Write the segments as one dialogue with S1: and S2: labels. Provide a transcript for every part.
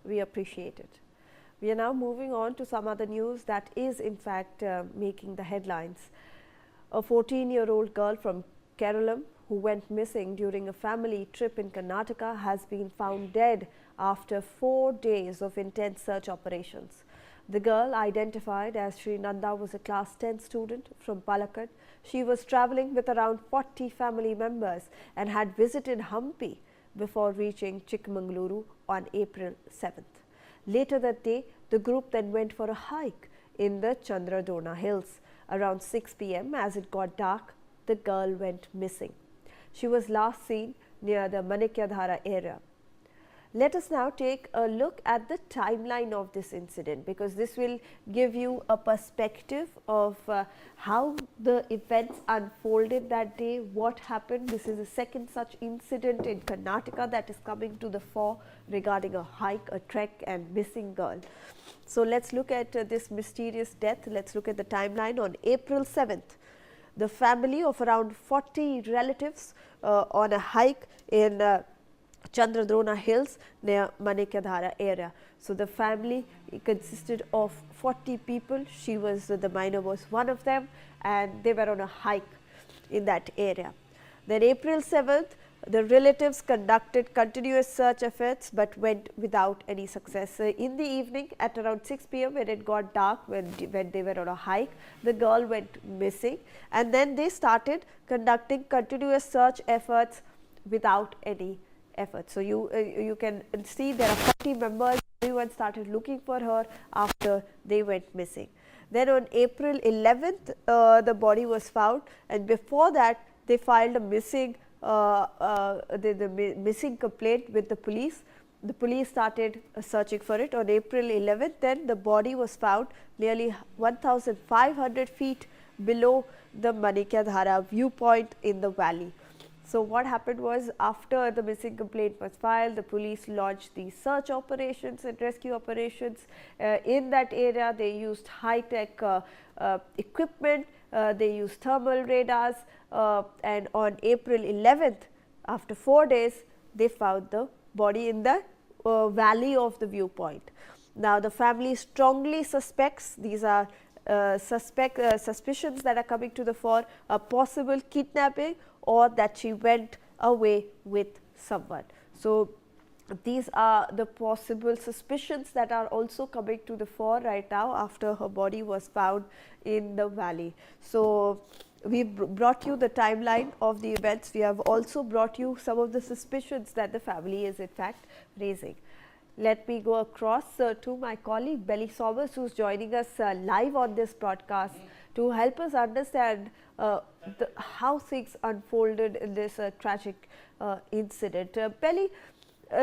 S1: We appreciate it. We are now moving on to some other news that is in fact making the headlines. A 14-year-old girl from Kerala who went missing during a family trip in Karnataka has been found dead after 4 days of intense search operations. The girl, identified as Sri Nanda, was a class 10 student from Palakkad. She was travelling with around 40 family members and had visited Hampi before reaching Chikkamagaluru on April 7th. Later that day, the group then went for a hike in the Chandradrona Hills. Around 6 p.m. as it got dark, the girl went missing. She was last seen near the Manikyadhara area. Let us now take a look at the timeline of this incident, because this will give you a perspective of how the events unfolded that day, what happened. This is the second such incident in Karnataka that is coming to the fore regarding a hike, a trek and missing girl. So, let us look at this mysterious death. Let us look at the timeline. On April 7th, the family of around 40 relatives on a hike in Chandradrona Hills near Manikyadhara area. So, the family consisted of 40 people. She was, the minor was one of them, and they were on a hike in that area. Then April 7th, the relatives conducted continuous search efforts, but went without any success. In the evening at around 6 p.m. when it got dark, when they were on a hike, the girl went missing, and then they started conducting continuous search efforts without any effort. So, you can see there are 40 members, everyone started looking for her after they went missing. Then on April 11th, the body was found, and before that they filed a missing missing complaint with the police. The police started searching for it. On April 11th, then the body was found nearly 1,500 feet below the Manikyadhara viewpoint in the valley. So, what happened was, after the missing complaint was filed, the police launched the search operations and rescue operations in that area. They used high-tech equipment, they used thermal radars, and on April 11th, after 4 days, they found the body in the valley of the viewpoint. Now, the family strongly suspects, these are suspicions that are coming to the fore, a possible kidnapping or that she went away with someone. So, these are the possible suspicions that are also coming to the fore right now after her body was found in the valley. So, we brought you the timeline of the events. We have also brought you some of the suspicions that the family is in fact raising. Let me go across to my colleague Belly Sommers, who is joining us live on this broadcast to help us understand how things unfolded in this tragic incident. Belly,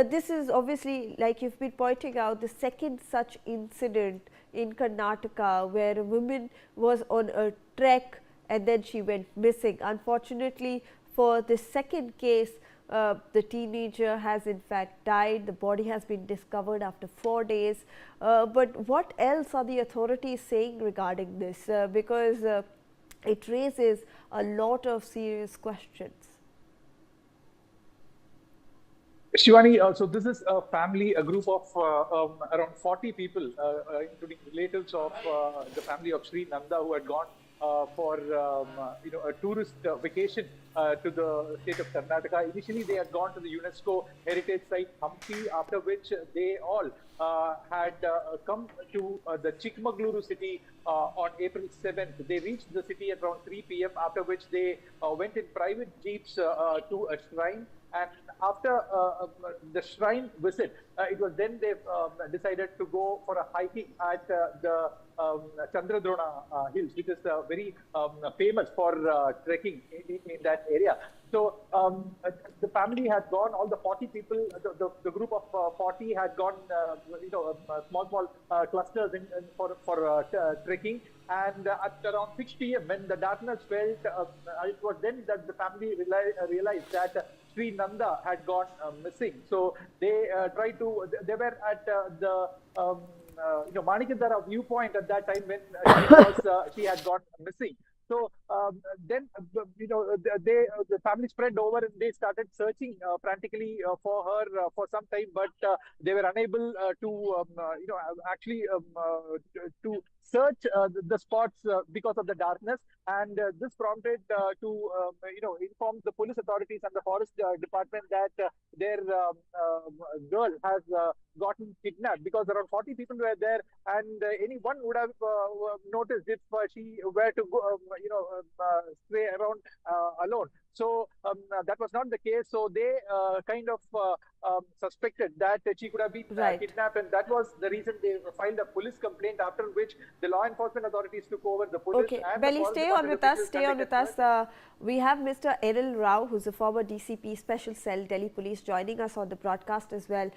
S1: this is obviously, like you have been pointing out, the second such incident in Karnataka where a woman was on a trek and then she went missing. Unfortunately, for the second case, the teenager has in fact died. The body has been discovered after 4 days. But what else are the authorities saying regarding this? Because it raises a lot of serious questions.
S2: Shivani, so this is a family, a group of around 40 people, including relatives of the family of Sri Nanda, who had gone for a tourist vacation to the state of Karnataka. Initially, they had gone to the UNESCO heritage site Hampi, after which they all had come to the Chikkamagaluru city on April 7th. They reached the city at around 3 p.m., after which they went in private jeeps to a shrine. And after the shrine visit, it was then they decided to go for a hiking at the Chandradrona Hills, which is very famous for trekking in that area. So the family had gone, all the 40 people, the group of 40 had gone, small clusters for trekking. And at around 6 p.m., when the darkness fell, it was then that the family realized that Sri Nanda had gone missing. So they tried to, they were at the Manikyadhara viewpoint at that time when she had gone missing. So then, the family spread over and they started searching frantically for her for some time, but they were unable to, actually to search the spots because of the darkness. And this prompted to, inform the police authorities and the forest department that their girl has gotten kidnapped, because around 40 people were there, and anyone would have noticed if she were to go, stray around alone. So that was not the case. So they kind of suspected that she could have been
S1: Right.
S2: kidnapped, and that was the reason they filed a police complaint. After which the law enforcement authorities took over, the police
S1: Okay,
S2: and the
S1: Belly,
S2: forest
S1: stay on
S2: department
S1: with us.
S2: officials
S1: Stay on
S2: conducted
S1: with us.
S2: search.
S1: We have Mr. Eril Rao, who's a former DCP, Special Cell, Delhi Police, joining us on the broadcast as well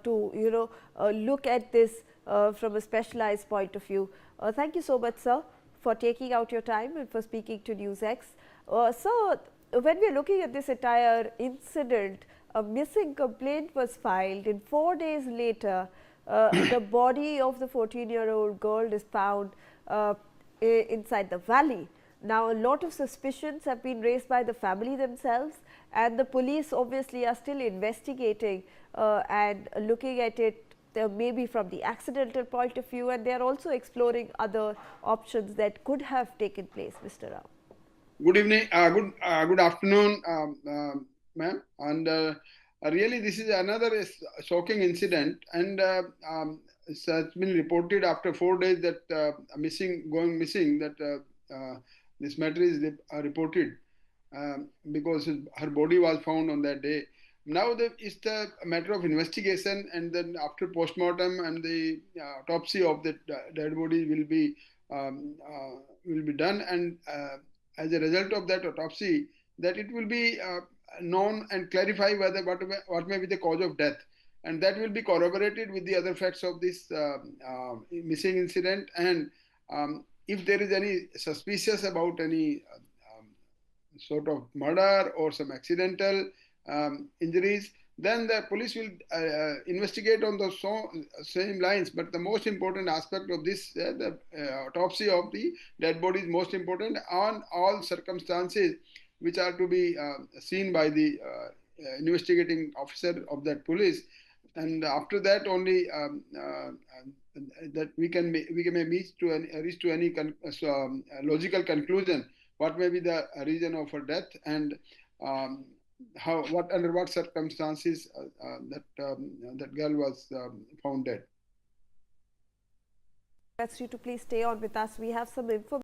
S1: to look at this from a specialized point of view. Thank you so much, sir, for taking out your time and for speaking to NewsX. So, when we are looking at this entire incident, a missing complaint was filed, and 4 days later, the body of the 14-year-old girl is found inside the valley. Now, a lot of suspicions have been raised by the family themselves, and the police obviously are still investigating and looking at it maybe from the accidental point of view, and they are also exploring other options that could have taken place, Mr. Rao.
S3: Good evening, good afternoon, ma'am. And really, this is another shocking incident, and it's been reported after 4 days that going missing. That this matter is reported because her body was found on that day. Now it's the matter of investigation, and then after postmortem and the autopsy of the dead body will be done, and as a result of that autopsy, that it will be known and clarify whether what may be the cause of death, and that will be corroborated with the other facts of this missing incident. And if there is any suspicious about any sort of murder or some accidental injuries, then the police will investigate on those same lines. But the most important aspect of this, the autopsy of the dead body is most important on all circumstances which are to be seen by the investigating officer of that police. And after that only that we may reach to any logical conclusion what may be the reason of her death, and under what circumstances that girl was found dead.
S1: Request you to please stay on with us. We have some information.